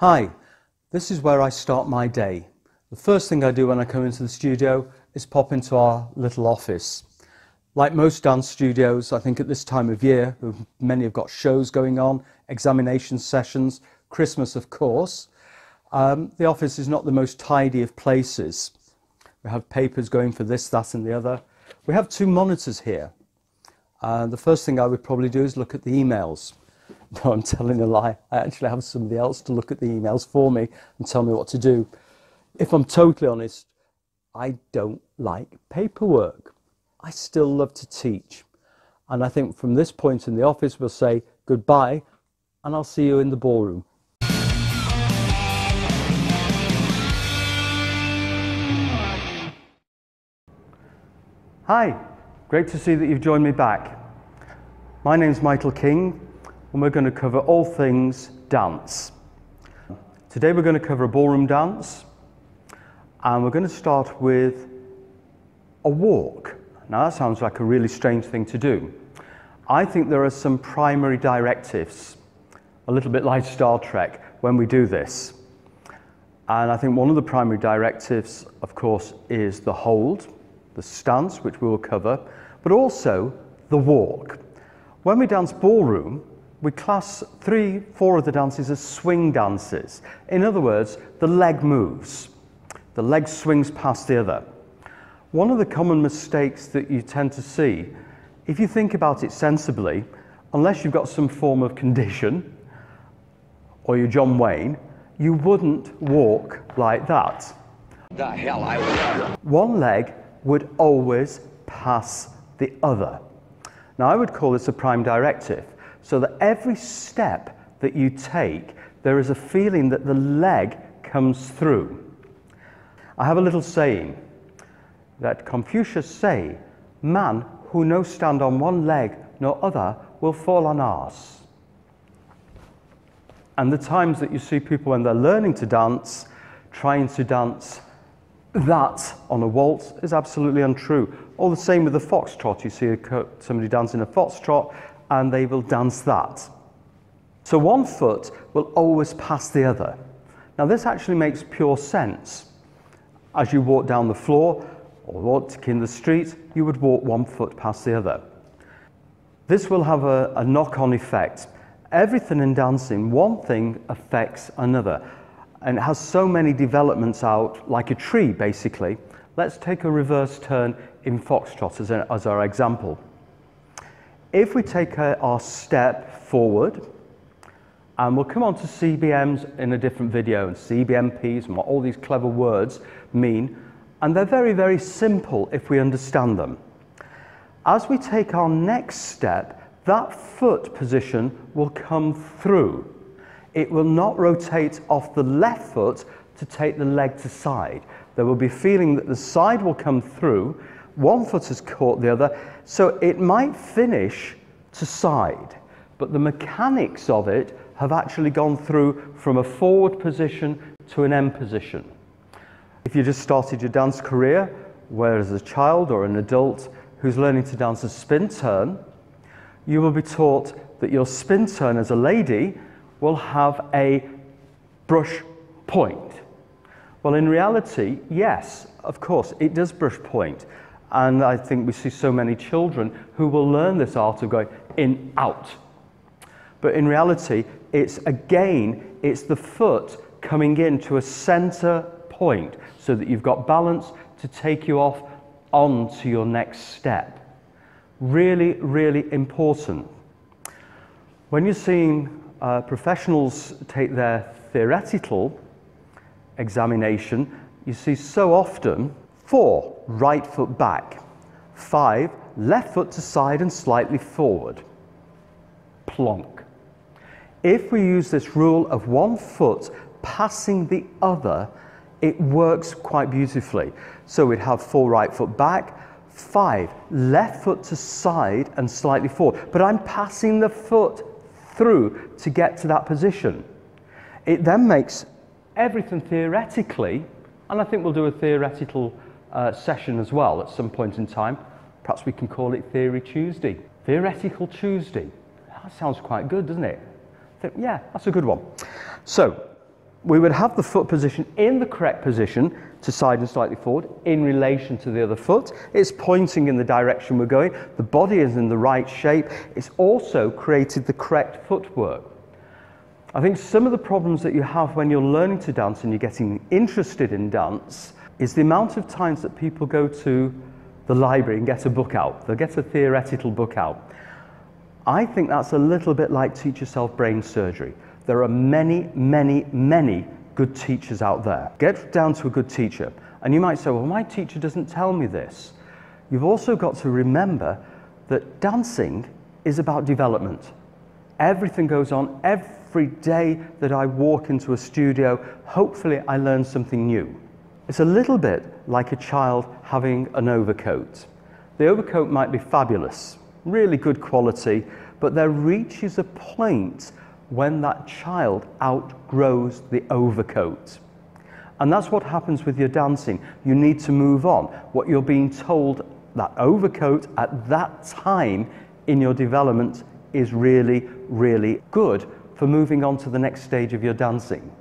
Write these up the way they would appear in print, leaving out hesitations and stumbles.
Hi, this is where I start my day. The first thing I do when I come into the studio is pop into our little office. Like most dance studios, I think at this time of year, many have got shows going on, examination sessions, Christmas of course. The office is not the most tidy of places. We have papers going for this, that and the other. We have two monitors here. The first thing I would probably do is look at the emails. No, I'm telling a lie. I actually have somebody else to look at the emails for me and tell me what to do. If I'm totally honest, I don't like paperwork. I still love to teach. And I think from this point in the office, we'll say goodbye and I'll see you in the ballroom. Hi, great to see that you've joined me back. My name's Michael King, and we're going to cover all things dance. Today we're going to cover a ballroom dance, and we're going to start with a walk. Now that sounds like a really strange thing to do. I think there are some primary directives, a little bit like Star Trek, when we do this. And I think one of the primary directives, of course, is the hold, the stance, which we will cover, but also the walk. When we dance ballroom, we class 3-4 of the dances as swing dances. In other words, the leg moves. The leg swings past the other. One of the common mistakes that you tend to see, if you think about it sensibly, unless you've got some form of condition, or you're John Wayne, you wouldn't walk like that. The hell I would. One leg would always pass the other. Now I would call this a prime directive, so that every step that you take, there is a feeling that the leg comes through. I have a little saying that Confucius say, man who no stand on one leg nor other will fall on arse. And the times that you see people when they're learning to dance, trying to dance that on a waltz is absolutely untrue. All the same with the foxtrot. You see somebody dancing a foxtrot and they will dance that. So one foot will always pass the other. Now this actually makes pure sense. As you walk down the floor or walk in the street, you would walk one foot past the other. This will have a knock-on effect. Everything in dancing, one thing affects another. And it has so many developments out, like a tree, basically. Let's take a reverse turn in foxtrot as our example. If we take our step forward, and we'll come on to CBMs in a different video, and CBMPs, and what all these clever words mean, and they're very, very simple if we understand them. As we take our next step, that foot position will come through. It will not rotate off the left foot to take the leg to side. There will be a feeling that the side will come through, one foot has caught the other, so it might finish to side, but the mechanics of it have actually gone through from a forward position to an end position. If you just started your dance career, whereas a child or an adult who's learning to dance a spin turn, you will be taught that your spin turn as a lady will have a brush point. Well, in reality, yes, of course, it does brush point. And I think we see so many children who will learn this art of going in, out. But in reality, it's the foot coming into a center point so that you've got balance to take you off onto your next step. Really, really important. When you're seeing professionals take their theoretical examination, you see so often 4, right foot back, 5, left foot to side and slightly forward, plonk. If we use this rule of one foot passing the other, it works quite beautifully. So we'd have 4 right foot back, 5 left foot to side and slightly forward, but I'm passing the foot through to get to that position. It then makes everything theoretically, and I think we'll do a theoretical session as well at some point in time. Perhaps we can call it Theory Tuesday. Theoretical Tuesday. That sounds quite good, doesn't it? Yeah, that's a good one. So We would have the foot position in the correct position to side and slightly forward in relation to the other foot. It's pointing in the direction we're going. The body is in the right shape. It's also created the correct footwork. I think some of the problems that you have when you're learning to dance and you're getting interested in dance is the amount of times that people go to the library and get a book out. They'll get a theoretical book out. I think that's a little bit like teach yourself brain surgery. There are many, many, many good teachers out there. Get down to a good teacher. And you might say, well, my teacher doesn't tell me this. You've also got to remember that dancing is about development. Everything goes on every day that I walk into a studio. Hopefully I learn something new. It's a little bit like a child having an overcoat. The overcoat might be fabulous, really good quality, but there reaches a point when that child outgrows the overcoat. And that's what happens with your dancing. You need to move on. What you're being told, that overcoat at that time in your development is really, really good for moving on to the next stage of your dancing.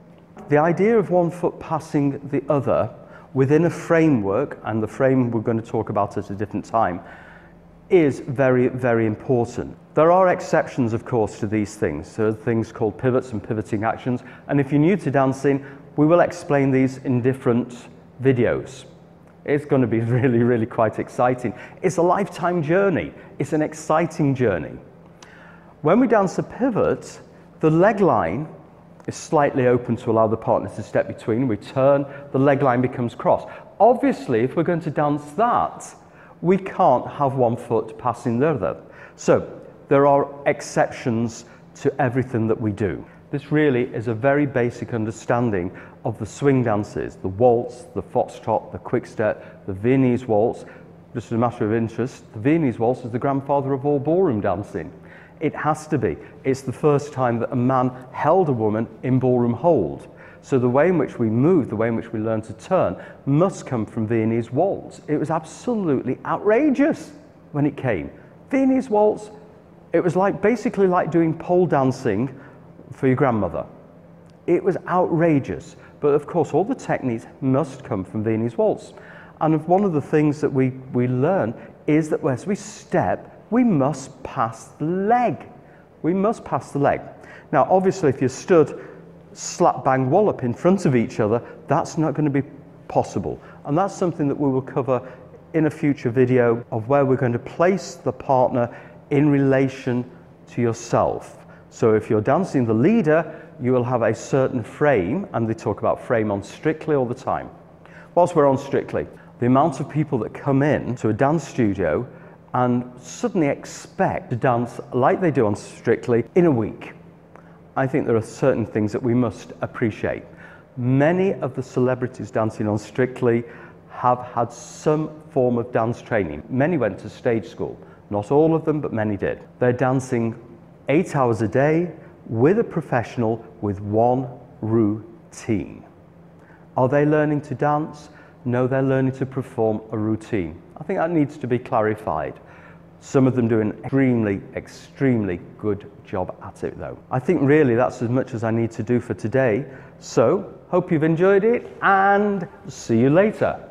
The idea of one foot passing the other within a framework, and the frame we're going to talk about at a different time, is very, very important. There are exceptions, of course, to these things. There are things called pivots and pivoting actions. And if you're new to dancing, we will explain these in different videos. It's going to be really, really quite exciting. It's a lifetime journey. It's an exciting journey. When we dance a pivot, the leg line is slightly open to allow the partner to step between. We turn, the leg line becomes crossed. Obviously, if we're going to dance that, we can't have one foot passing the other. So there are exceptions to everything that we do. This really is a very basic understanding of the swing dances, the waltz, the foxtrot, the quickstep, the Viennese waltz. Just as a matter of interest, the Viennese waltz is the grandfather of all ballroom dancing. It has to be. It's the first time that a man held a woman in ballroom hold. So the way in which we move, the way in which we learn to turn, must come from Viennese waltz. It was absolutely outrageous when it came. Viennese waltz, it was basically like doing pole dancing for your grandmother. It was outrageous. But of course, all the techniques must come from Viennese waltz. And one of the things that we learn is that as we step, we must pass the leg. We must pass the leg. Now, obviously, if you're stood slap bang wallop in front of each other, that's not going to be possible. And that's something that we will cover in a future video of where we're going to place the partner in relation to yourself. So if you're dancing the leader, you will have a certain frame, and they talk about frame on Strictly all the time. Whilst we're on Strictly, the amount of people that come in to a dance studio and suddenly expect to dance like they do on Strictly in a week. I think there are certain things that we must appreciate. Many of the celebrities dancing on Strictly have had some form of dance training. Many went to stage school. Not all of them, but many did. They're dancing 8 hours a day with a professional with one routine. Are they learning to dance? No, they're learning to perform a routine. I think that needs to be clarified. Some of them do an extremely, extremely good job at it though. I think really that's as much as I need to do for today. So, hope you've enjoyed it and see you later.